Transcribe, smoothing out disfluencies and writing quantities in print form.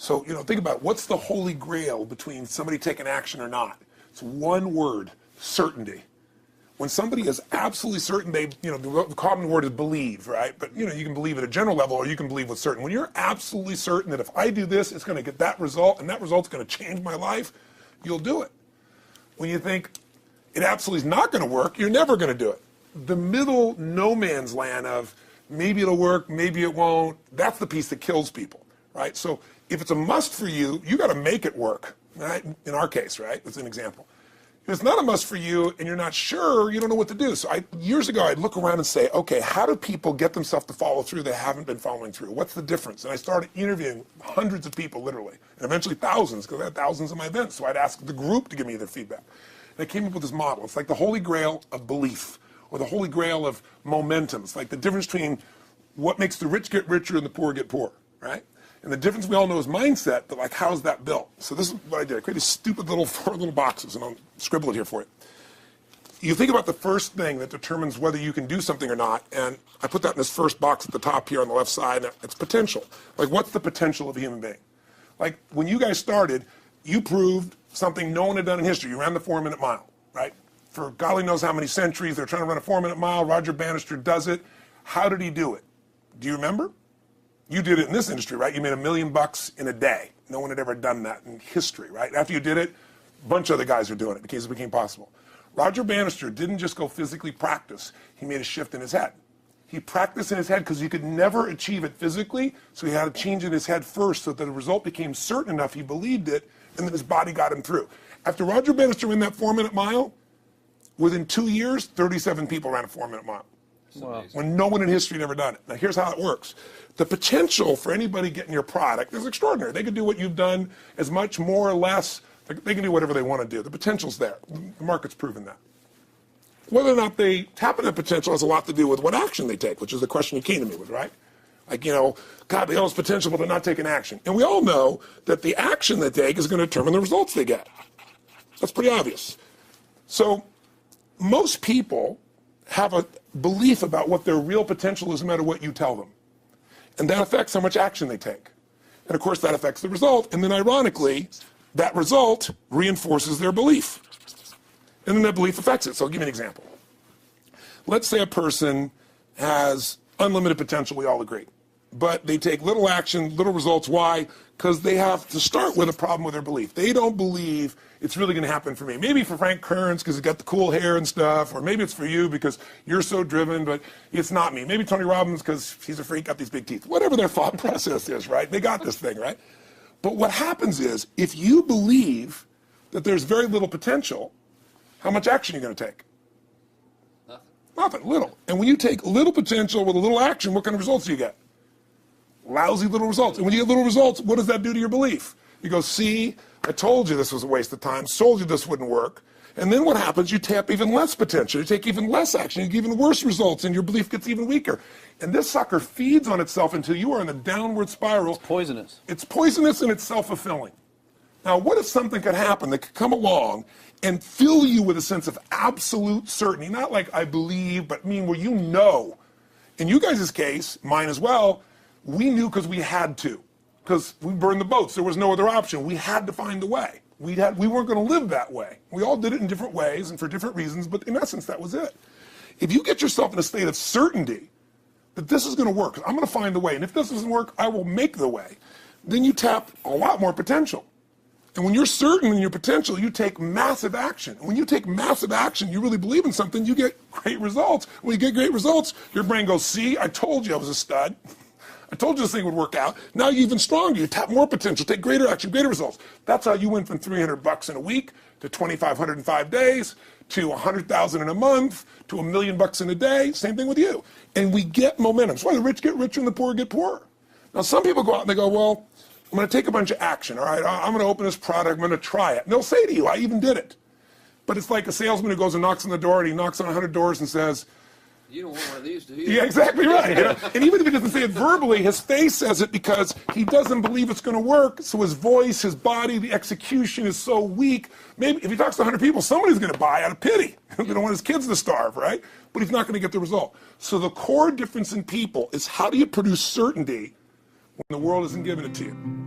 So, think about what's the holy grail between somebody taking action or not. It's one word, certainty. When somebody is absolutely certain, the common word is believe, right? But, you can believe at a general level or you can believe with certain. When you're absolutely certain that if I do this, it's going to get that result and that result's going to change my life, you'll do it. When you think it absolutely is not going to work, you're never going to do it. The middle no man's land of maybe it'll work, maybe it won't, that's the piece that kills people, right? So if it's a must for you, you got to make it work, right? In our case, right? That's an example. If it's not a must for you and you're not sure, you don't know what to do. So years ago, I'd look around and say, okay, how do people get themselves to follow through that haven't been following through? What's the difference? And I started interviewing hundreds of people, literally, and eventually thousands, because I had thousands of my events. So I'd ask the group to give me their feedback. And I came up with this model. It's like the holy grail of belief, or the holy grail of momentum. It's like the difference between what makes the rich get richer and the poor get poor, right? And the difference we all know is mindset, but like, how's that built? So this is what I did. I created stupid little 4 little boxes, and I'll scribble it here for you. You think about the first thing that determines whether you can do something or not, and I put that in this first box at the top here on the left side, and it's potential. Like, what's the potential of a human being? Like, when you guys started, you proved something no one had done in history. You ran the 4-minute mile, right? For golly knows how many centuries, they're trying to run a 4-minute mile. Roger Bannister does it. How did he do it? Do you remember? You did it in this industry, right? You made $1 million in a day. No one had ever done that in history, right? After you did it, a bunch of other guys were doing it because it became possible. Roger Bannister didn't just go physically practice. He made a shift in his head. He practiced in his head because he could never achieve it physically, so he had to change in his head first so that the result became certain enough he believed it, and then his body got him through. After Roger Bannister ran that 4-minute mile, within 2 years, 37 people ran a 4-minute mile. Wow. When no one in history had ever done it. Now here's how it works. The potential for anybody getting your product is extraordinary. They can do what you've done as much, more or less. They can do whatever they want to do. The potential's there. The market's proven that. Whether or not they tap into potential has a lot to do with what action they take, which is the question you came to me with, right? Like, God, they all have potential, but they're not taking action. And we all know that the action they take is going to determine the results they get. That's pretty obvious. So most people have a belief about what their real potential is no matter what you tell them. And that affects how much action they take. And of course that affects the result. And then ironically, that result reinforces their belief. And then that belief affects it. So I'll give you an example. Let's say a person has unlimited potential, we all agree. But they take little action, little results. Why? Because they have to start with a problem with their belief. They don't believe it's really going to happen for me. Maybe for Frank Kearns because he's got the cool hair and stuff, or maybe it's for you because you're so driven, but it's not me. Maybe Tony Robbins because he's a freak, got these big teeth. Whatever their thought process is, right? They got this thing, right? But what happens is, if you believe that there's very little potential, how much action are you going to take? Nothing, little. And when you take little potential with a little action, what kind of results do you get? Lousy little results. And when you get little results, what does that do to your belief? You go, see, I told you this was a waste of time, told you this wouldn't work. And then what happens? You tap even less potential. You take even less action. You get even worse results, and your belief gets even weaker. And this sucker feeds on itself until you are in a downward spiral. It's poisonous. It's poisonous and it's self-fulfilling. Now, what if something could happen that could come along and fill you with a sense of absolute certainty? Not like I believe, but where you know. In you guys' case, mine as well, we knew because we had to. Because we burned the boats. There was no other option. We had to find a way. We weren't going to live that way. We all did it in different ways and for different reasons, but in essence, that was it. If you get yourself in a state of certainty that this is going to work, I'm going to find the way, and if this doesn't work, I will make the way, then you tap a lot more potential. And when you're certain in your potential, you take massive action. And when you take massive action, you really believe in something, you get great results. When you get great results, your brain goes, see, I told you I was a stud. I told you this thing would work out. Now you're even stronger. You tap more potential, take greater action, greater results. That's how you went from $300 in a week to $2,500 in 5 days to $100,000 in a month to $1 million in a day. Same thing with you. And we get momentum. That's why the rich get richer and the poor get poorer. Now some people go out and they go, well, I'm going to take a bunch of action. All right, I'm going to open this product. I'm going to try it. And they'll say to you, I even did it. But it's like a salesman who goes and knocks on the door, and he knocks on 100 doors and says, you don't want one of these, do you? Yeah, exactly right. And even if he doesn't say it verbally, his face says it because he doesn't believe it's going to work. So his voice, his body, the execution is so weak. Maybe if he talks to 100 people, somebody's going to buy out of pity. They don't want his kids to starve, right? But he's not going to get the result. So the core difference in people is how do you produce certainty when the world isn't giving it to you?